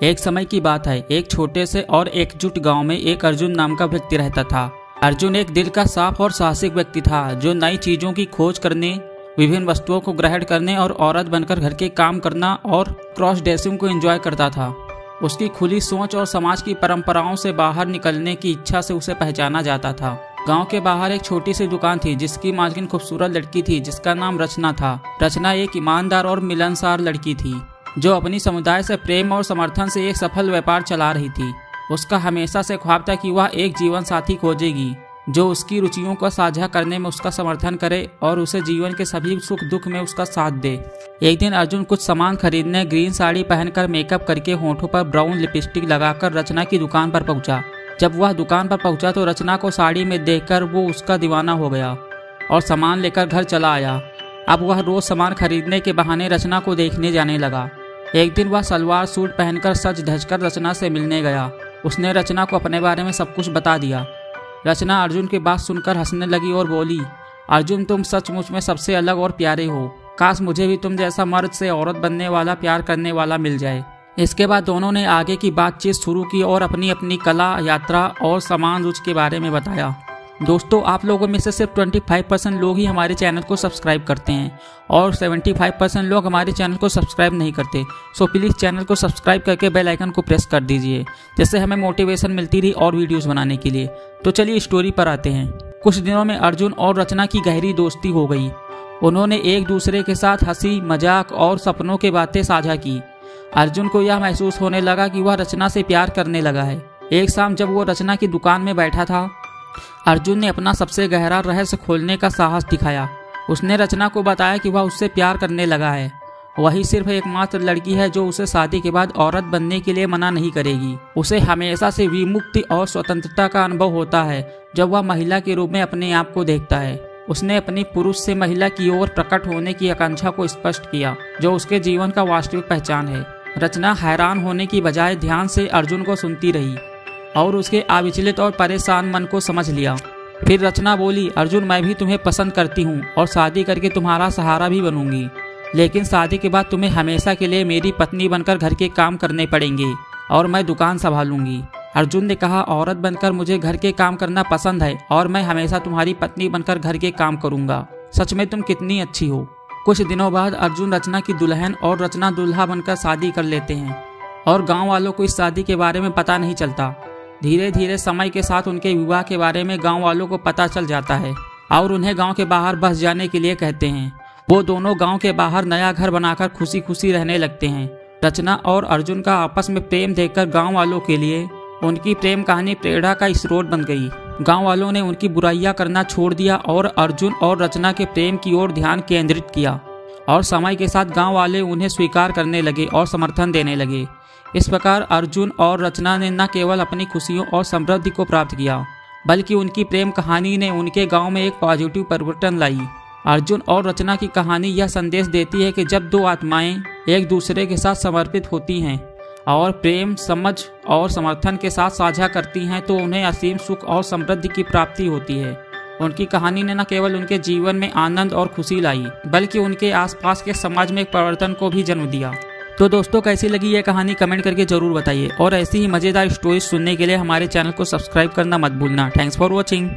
एक समय की बात है, एक छोटे से और एकजुट गांव में एक अर्जुन नाम का व्यक्ति रहता था। अर्जुन एक दिल का साफ और साहसिक व्यक्ति था जो नई चीजों की खोज करने, विभिन्न वस्तुओं को ग्रहण करने और औरत बनकर घर के काम करना और क्रॉस ड्रेसिंग को एंजॉय करता था। उसकी खुली सोच और समाज की परंपराओं से बाहर निकलने की इच्छा से उसे पहचाना जाता था। गांव के बाहर एक छोटी सी दुकान थी जिसकी मालकिन खूबसूरत लड़की थी जिसका नाम रचना था। रचना एक ईमानदार और मिलनसार लड़की थी जो अपनी समुदाय से प्रेम और समर्थन से एक सफल व्यापार चला रही थी। उसका हमेशा से ख्वाब था कि वह एक जीवन साथी खोजेगी जो उसकी रुचियों को साझा करने में उसका समर्थन करे और उसे जीवन के सभी सुख दुख में उसका साथ दे। एक दिन अर्जुन कुछ सामान खरीदने ग्रीन साड़ी पहनकर मेकअप करके होठों पर ब्राउन लिपस्टिक लगाकर रचना की दुकान पर पहुंचा। जब वह दुकान पर पहुंचा तो रचना को साड़ी में देखकर वो उसका दीवाना हो गया और सामान लेकर घर चला आया। अब वह रोज सामान खरीदने के बहाने रचना को देखने जाने लगा। एक दिन वह सलवार सूट पहनकर सज धजकर रचना से मिलने गया। उसने रचना को अपने बारे में सब कुछ बता दिया। रचना अर्जुन की बात सुनकर हंसने लगी और बोली, अर्जुन तुम सचमुच में सबसे अलग और प्यारे हो। काश मुझे भी तुम जैसा मर्द से औरत बनने वाला, प्यार करने वाला मिल जाए। इसके बाद दोनों ने आगे की बातचीत शुरू की और अपनी अपनी कला, यात्रा और समान रुचि के बारे में बताया। दोस्तों, आप लोगों में से सिर्फ 25% लोग ही हमारे चैनल को सब्सक्राइब करते हैं और 75% लोग हमारे चैनल को सब्सक्राइब नहीं करते। सो प्लीज़ चैनल को सब्सक्राइब करके बेल आइकन को प्रेस कर दीजिए जिससे हमें मोटिवेशन मिलती रही और वीडियोस बनाने के लिए। तो चलिए स्टोरी पर आते हैं। कुछ दिनों में अर्जुन और रचना की गहरी दोस्ती हो गई। उन्होंने एक दूसरे के साथ हंसी मजाक और सपनों की बातें साझा की। अर्जुन को यह महसूस होने लगा कि वह रचना से प्यार करने लगा है। एक शाम जब वो रचना की दुकान में बैठा था, अर्जुन ने अपना सबसे गहरा रहस्य खोलने का साहस दिखाया। उसने रचना को बताया कि वह उससे प्यार करने लगा है। वही सिर्फ एकमात्र लड़की है जो उसे शादी के बाद औरत बनने के लिए मना नहीं करेगी। उसे हमेशा से विमुक्ति और स्वतंत्रता का अनुभव होता है जब वह महिला के रूप में अपने आप को देखता है। उसने अपनी पुरुष से महिला की ओर प्रकट होने की आकांक्षा को स्पष्ट किया जो उसके जीवन का वास्तविक पहचान है। रचना हैरान होने की बजाय ध्यान से अर्जुन को सुनती रही और उसके अविचलित और परेशान मन को समझ लिया। फिर रचना बोली, अर्जुन मैं भी तुम्हें पसंद करती हूँ और शादी करके तुम्हारा सहारा भी बनूंगी, लेकिन शादी के बाद तुम्हें हमेशा के लिए मेरी पत्नी बनकर घर के काम करने पड़ेंगे और मैं दुकान संभालूंगी। अर्जुन ने कहा, औरत बनकर मुझे घर के काम करना पसंद है और मैं हमेशा तुम्हारी पत्नी बनकर घर के काम करूंगा। सच में तुम कितनी अच्छी हो। कुछ दिनों बाद अर्जुन रचना की दुल्हन और रचना दूल्हा बनकर शादी कर लेते हैं और गाँव वालों को इस शादी के बारे में पता नहीं चलता। धीरे धीरे समय के साथ उनके विवाह के बारे में गांव वालों को पता चल जाता है और उन्हें गांव के बाहर बस जाने के लिए कहते हैं। वो दोनों गांव के बाहर नया घर बनाकर खुशी खुशी रहने लगते हैं। रचना और अर्जुन का आपस में प्रेम देखकर गांव वालों के लिए उनकी प्रेम कहानी प्रेरणा का स्रोत बन गई। गांव वालों ने उनकी बुराइयां करना छोड़ दिया और अर्जुन और रचना के प्रेम की ओर ध्यान केंद्रित किया और समय के साथ गाँव वाले उन्हें स्वीकार करने लगे और समर्थन देने लगे। इस प्रकार अर्जुन और रचना ने न केवल अपनी खुशियों और समृद्धि को प्राप्त किया बल्कि उनकी प्रेम कहानी ने उनके गांव में एक पॉजिटिव परिवर्तन लाई। अर्जुन और रचना की कहानी यह संदेश देती है कि जब दो आत्माएं एक दूसरे के साथ समर्पित होती हैं और प्रेम, समझ और समर्थन के साथ साझा करती हैं तो उन्हें असीम सुख और समृद्धि की प्राप्ति होती है। उनकी कहानी ने न केवल उनके जीवन में आनंद और खुशी लाई बल्कि उनके आसपास के समाज में एक परिवर्तन को भी जन्म दिया। तो दोस्तों, कैसी लगी ये कहानी कमेंट करके जरूर बताइए और ऐसी ही मज़ेदार स्टोरीज सुनने के लिए हमारे चैनल को सब्सक्राइब करना मत भूलना। Thanks for watching.